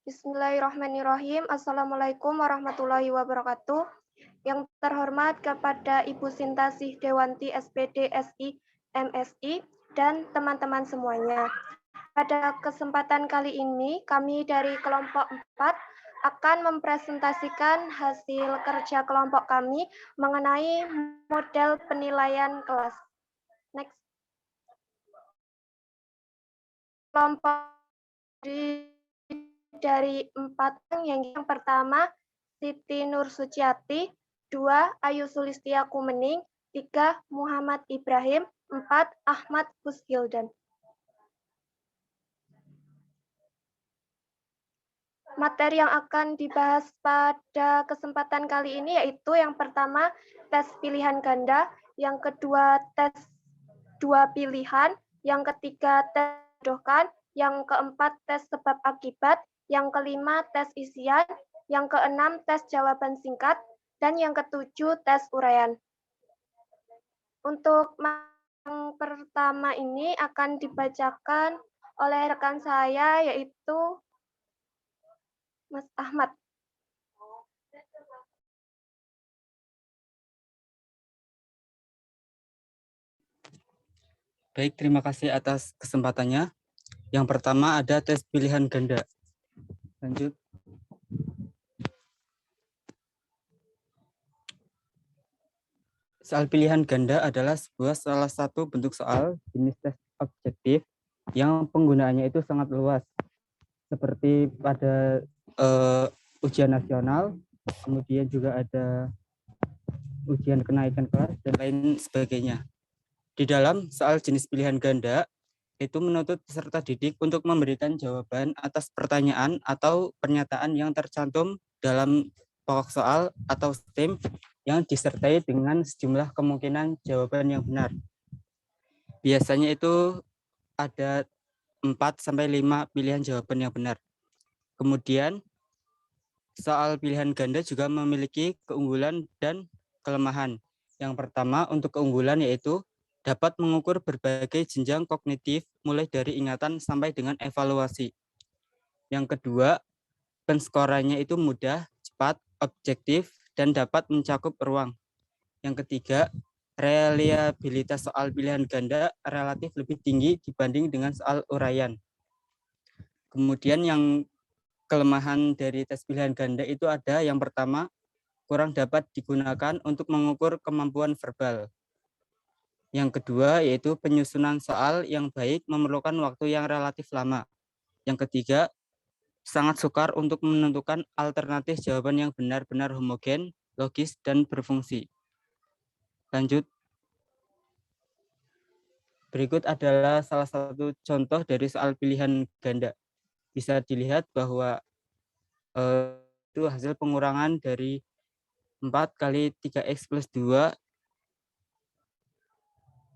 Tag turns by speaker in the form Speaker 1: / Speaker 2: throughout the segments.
Speaker 1: Bismillahirrahmanirrahim. Assalamualaikum warahmatullahi wabarakatuh. Yang terhormat kepada Ibu Sintasih Dewanti SPD SI MSI dan teman-teman semuanya. Pada kesempatan kali ini, kami dari kelompok 4 akan mempresentasikan hasil kerja kelompok kami mengenai model penilaian kelas. Next. Kelompok dari 4 yang pertama Siti Nur Suciati, 2 Ayu Sulistia Kumening, 3 Muhammad Ibrahim, 4 Ahmad Hushildan. Materi yang akan dibahas pada kesempatan kali ini yaitu yang pertama tes pilihan ganda, yang kedua tes 2 pilihan, yang ketiga tes jodohkan, yang keempat tes sebab akibat, yang kelima tes isian, yang keenam tes jawaban singkat, dan yang ketujuh tes uraian. Untuk yang pertama ini akan dibacakan oleh rekan saya yaitu Mas Ahmad.
Speaker 2: Baik, terima kasih atas kesempatannya. Yang pertama ada tes pilihan ganda. Lanjut. Soal pilihan ganda adalah salah satu bentuk soal jenis tes objektif yang penggunaannya itu sangat luas. Seperti pada ujian nasional, kemudian juga ada ujian kenaikan kelas, dan lain sebagainya. Di dalam soal jenis pilihan ganda, itu menuntut peserta didik untuk memberikan jawaban atas pertanyaan atau pernyataan yang tercantum dalam pokok soal atau STEM yang disertai dengan sejumlah kemungkinan jawaban yang benar. Biasanya itu ada 4-5 pilihan jawaban yang benar. Kemudian, soal pilihan ganda juga memiliki keunggulan dan kelemahan. Yang pertama, untuk keunggulan yaitu dapat mengukur berbagai jenjang kognitif mulai dari ingatan sampai dengan evaluasi. Yang kedua, penskorannya itu mudah, cepat, objektif, dan dapat mencakup ruang. Yang ketiga, reliabilitas soal pilihan ganda relatif lebih tinggi dibanding dengan soal uraian. Kemudian yang kelemahan dari tes pilihan ganda itu ada yang pertama, kurang dapat digunakan untuk mengukur kemampuan verbal. Yang kedua yaitu penyusunan soal yang baik memerlukan waktu yang relatif lama. Yang ketiga, sangat sukar untuk menentukan alternatif jawaban yang benar-benar homogen, logis, dan berfungsi. Lanjut. Berikut adalah salah satu contoh dari soal pilihan ganda. Bisa dilihat bahwa itu hasil pengurangan dari 4 kali 3x plus 2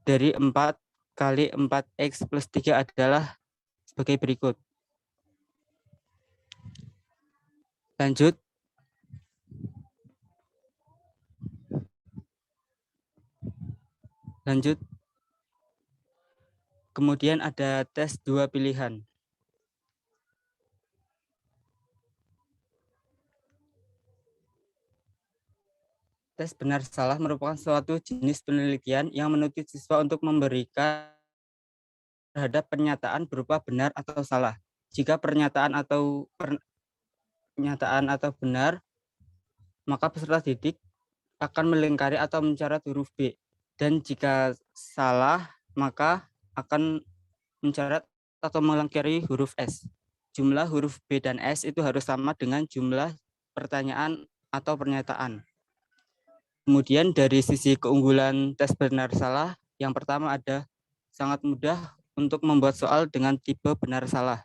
Speaker 2: dari 4 kali 4x plus 3 adalah sebagai berikut. Lanjut. Lanjut. Kemudian ada tes 2 pilihan. Tes benar salah merupakan suatu jenis penelitian yang menuntut siswa untuk memberikan terhadap pernyataan berupa benar atau salah. Jika pernyataan atau benar, maka peserta didik akan melingkari atau mencoret huruf B. Dan jika salah, maka akan mencoret atau melingkari huruf S. Jumlah huruf B dan S itu harus sama dengan jumlah pertanyaan atau pernyataan. Kemudian dari sisi keunggulan tes benar salah, yang pertama ada sangat mudah untuk membuat soal dengan tipe benar salah.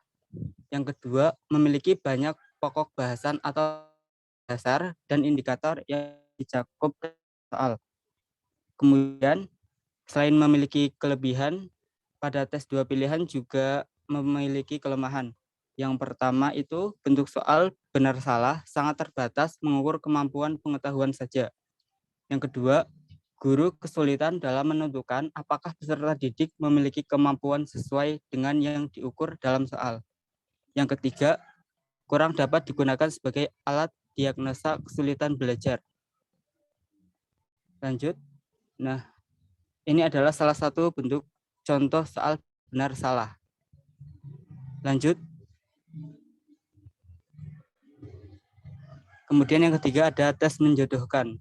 Speaker 2: Yang kedua, memiliki banyak pokok bahasan atau dasar dan indikator yang dicakup soal. Kemudian, selain memiliki kelebihan, pada tes 2 pilihan juga memiliki kelemahan. Yang pertama itu bentuk soal benar salah sangat terbatas mengukur kemampuan pengetahuan saja. Yang kedua, guru kesulitan dalam menentukan apakah peserta didik memiliki kemampuan sesuai dengan yang diukur dalam soal. Yang ketiga, kurang dapat digunakan sebagai alat diagnosa kesulitan belajar. Lanjut. Nah, ini adalah salah satu bentuk contoh soal benar salah. Lanjut. Kemudian yang ketiga ada tes menjodohkan.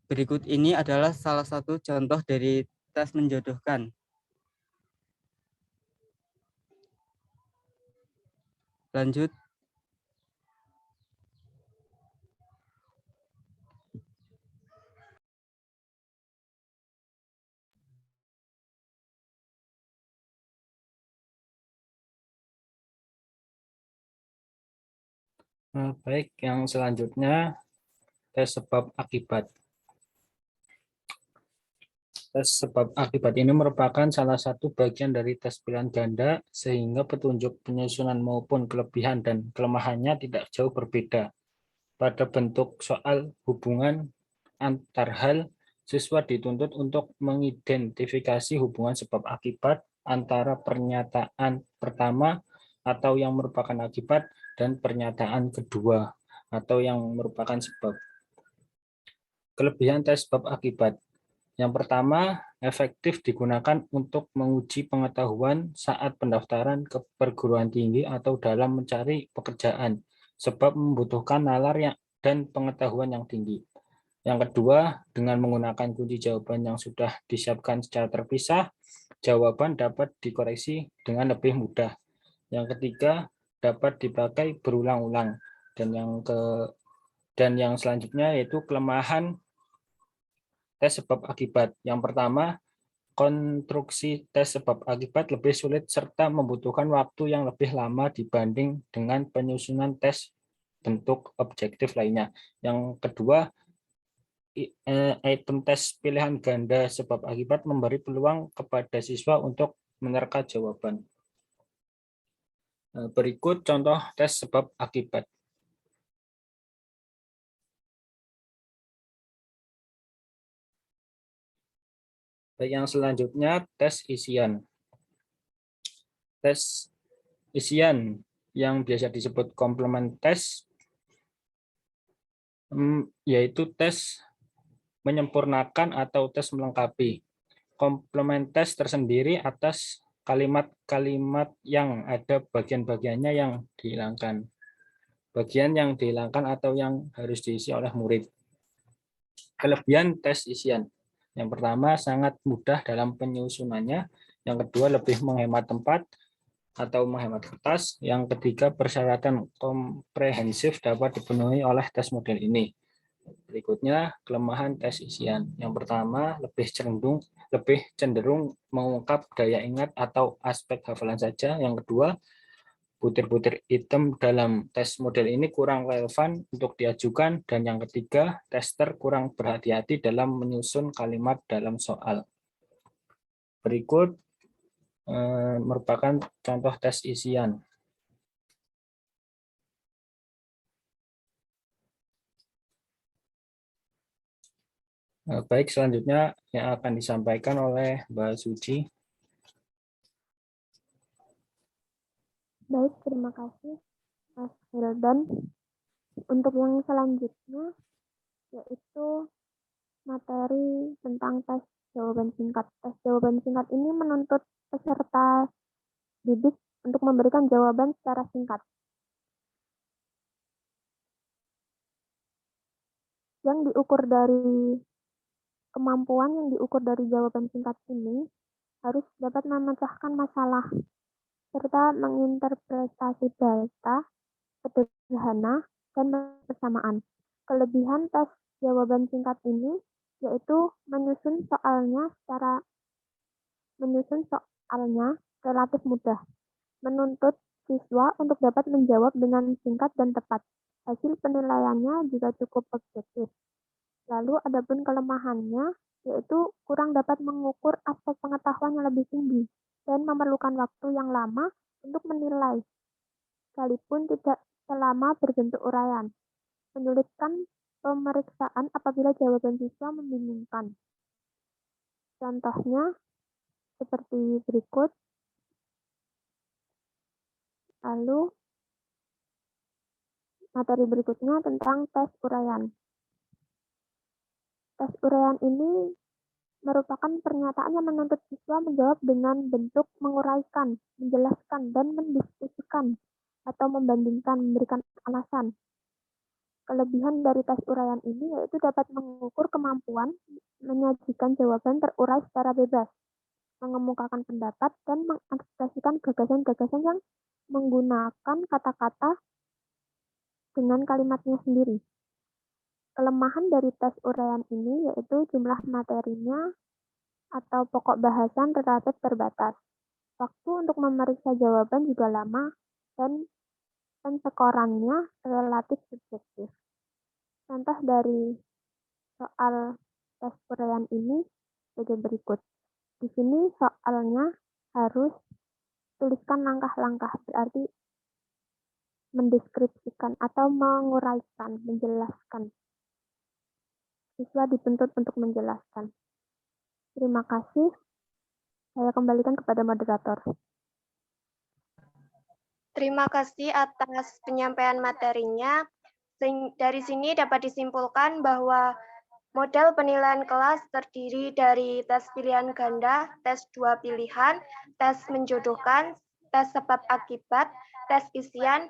Speaker 2: Berikut ini adalah salah satu contoh dari tes menjodohkan. Lanjut.
Speaker 3: Baik, yang selanjutnya tes sebab akibat. Tes sebab akibat ini merupakan salah satu bagian dari tes pilihan ganda sehingga petunjuk penyusunan maupun kelebihan dan kelemahannya tidak jauh berbeda. Pada bentuk soal hubungan antar hal, siswa dituntut untuk mengidentifikasi hubungan sebab akibat antara pernyataan pertama atau yang merupakan akibat dan pernyataan kedua atau yang merupakan sebab. Kelebihan tes sebab akibat. Yang pertama, efektif digunakan untuk menguji pengetahuan saat pendaftaran ke perguruan tinggi atau dalam mencari pekerjaan, sebab membutuhkan nalar dan pengetahuan yang tinggi. Yang kedua, dengan menggunakan kunci jawaban yang sudah disiapkan secara terpisah, jawaban dapat dikoreksi dengan lebih mudah. Yang ketiga, dapat dipakai berulang-ulang. Dan yang selanjutnya yaitu kelemahan tes sebab akibat. Yang pertama, konstruksi tes sebab akibat lebih sulit serta membutuhkan waktu yang lebih lama dibanding dengan penyusunan tes bentuk objektif lainnya. Yang kedua, item tes pilihan ganda sebab akibat memberi peluang kepada siswa untuk menerka jawaban. Berikut contoh tes sebab akibat. Baik, yang selanjutnya tes isian. Tes isian yang biasa disebut komplement tes yaitu tes menyempurnakan atau tes melengkapi. Komplement tes tersendiri atas kalimat-kalimat yang ada bagian-bagiannya yang dihilangkan. Bagian yang dihilangkan atau yang harus diisi oleh murid. Kelebihan tes isian. Yang pertama, sangat mudah dalam penyusunannya. Yang kedua, lebih menghemat tempat atau menghemat kertas. Yang ketiga, persyaratan komprehensif dapat dipenuhi oleh tes model ini. Berikutnya, kelemahan tes isian. Yang pertama, lebih cenderung mengungkap daya ingat atau aspek hafalan saja. Yang kedua, butir-butir item dalam tes model ini kurang relevan untuk diajukan. Dan yang ketiga, tester kurang berhati-hati dalam menyusun kalimat dalam soal. Berikut merupakan contoh tes isian. Baik, selanjutnya yang akan disampaikan oleh Mbak Suci.
Speaker 1: Baik, terima kasih Mas Hildan. Untuk yang selanjutnya yaitu materi tentang tes jawaban singkat. Tes jawaban singkat ini menuntut peserta didik untuk memberikan jawaban secara singkat. Yang diukur dari kemampuan yang diukur dari jawaban singkat ini harus dapat memecahkan masalah serta menginterpretasi data sederhana dan bersamaan. Kelebihan tes jawaban singkat ini yaitu menyusun soalnya relatif mudah, menuntut siswa untuk dapat menjawab dengan singkat dan tepat. Hasil penilaiannya juga cukup objektif. Lalu adapun kelemahannya yaitu kurang dapat mengukur aspek pengetahuan yang lebih tinggi dan memerlukan waktu yang lama untuk menilai, sekalipun tidak selama berbentuk uraian. Menyulitkan pemeriksaan apabila jawaban siswa membingungkan. Contohnya, seperti berikut. Lalu materi berikutnya tentang tes uraian. Tes uraian ini merupakan pernyataan yang menuntut siswa menjawab dengan bentuk menguraikan, menjelaskan, dan mendiskusikan atau membandingkan, memberikan alasan. Kelebihan dari tes uraian ini yaitu dapat mengukur kemampuan menyajikan jawaban terurai secara bebas, mengemukakan pendapat, dan mengekspresikan gagasan-gagasan yang menggunakan kata-kata dengan kalimatnya sendiri. Kelemahan dari tes uraian ini yaitu jumlah materinya atau pokok bahasan relatif terbatas. Waktu untuk memeriksa jawaban juga lama dan pensekorannya relatif subjektif. Contoh dari soal tes uraian ini sebagai berikut. Di sini soalnya harus tuliskan langkah-langkah, berarti mendeskripsikan atau menguraikan, menjelaskan. Siswa dituntut untuk menjelaskan. Terima kasih. Saya kembalikan kepada moderator.
Speaker 4: Terima kasih atas penyampaian materinya. Dari sini dapat disimpulkan bahwa model penilaian kelas terdiri dari tes pilihan ganda, tes 2 pilihan, tes menjodohkan, tes sebab akibat, tes isian,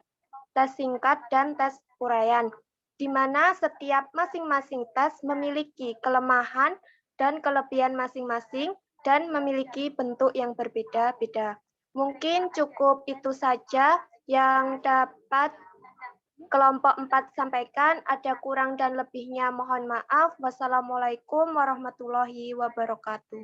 Speaker 4: tes singkat, dan tes uraian, di mana setiap masing-masing tes memiliki kelemahan dan kelebihan masing-masing dan memiliki bentuk yang berbeda-beda. Mungkin cukup itu saja yang dapat kelompok 4 sampaikan. Ada kurang dan lebihnya mohon maaf. Wassalamualaikum warahmatullahi wabarakatuh.